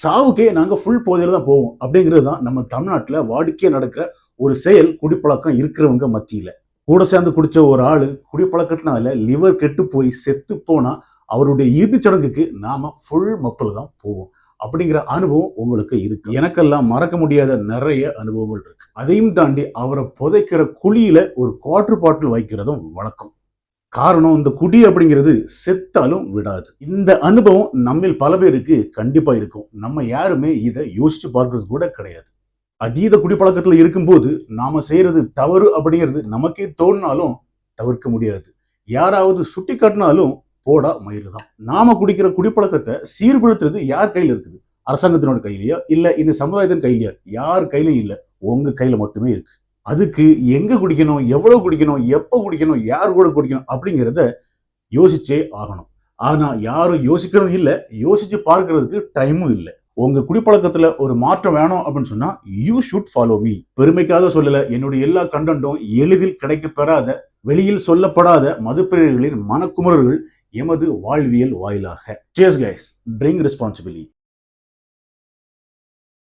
சாவுக்கே நாங்க ஃபுல் போதையில தான் போவோம் அப்படிங்கிறது தான் நம்ம தமிழ்நாட்டுல வாடிக்கையா நடக்கிற ஒரு செயல் குடிப்பழக்கம் இருக்கிறவங்க மத்தியில. கூட சேர்ந்து குடிச்ச ஒரு ஆளு குடிப்பழக்கத்தினால லிவர் கெட்டு போய் செத்து போனா அவருடைய இறுதிச் சடங்குக்கு நாம ஃபுல் மப்பில் தான் போவோம். அப்படிங்கிற அனுபவம் உங்களுக்கு இருக்கு. எனக்கெல்லாம் மறக்க முடியாத நிறைய அனுபவங்கள் இருக்கு. அதையும் தாண்டி அவரை புதைக்கிற குழியில ஒரு குவார்டர் பாட்டில் வைக்கிறதும் வழக்கம். காரணம், இந்த குடி அப்படிங்கிறது செத்தாலும் விடாது. இந்த அனுபவம் நம்மில் பல பேருக்கு கண்டிப்பா இருக்கும். நம்ம யாருமே இதை யோசிச்சு பார்க்கறது கூட கிடையாது. அதீத குடிப்பழக்கத்துல இருக்கும்போது நாம செய்யறது தவறு அப்படிங்கிறது நமக்கே தோணினாலும் தவிர்க்க முடியாது. யாராவது சுட்டி காட்டினாலும் போடா மயிறு தான். நாம குடிக்கிற குடிப்பழக்கத்தை சீர்படுத்துறது யார் கையில இருக்குது? அரசாங்கத்தினோட கையிலயா, இல்ல இந்த சமுதாயத்தின் கையிலயா? யார் கையிலும் இல்ல, உங்க கையில மட்டுமே இருக்கு. அதுக்கு எங்க குடிக்கணும், எவ்வளவு குடிக்கணும், எப்ப குடிக்கணும், யார் கூட குடிக்கணும் அப்படிங்கிறத யோசிச்சே ஆகணும். ஆனா யாரும் யோசிக்கிறது இல்ல, யோசிச்சு பார்க்கிறதுக்கு டைமும் இல்ல. உங்க குடிப்பழக்கத்துல ஒரு மாற்றம் வேணும் அப்படின்னு சொன்னா யூ ஷுட் ஃபாலோ மீ. பெருமைக்காக சொல்லல, என்னுடைய எல்லா கண்டென்ட்டும் எளிதில் கிடைக்கப்பெறாத, வெளியில் சொல்லப்படாத மதுப்பிரியர்களின் மனக்குமுறல்கள் எமது வாழ்வியல் வாயிலாக. Cheers guys, drink responsibly.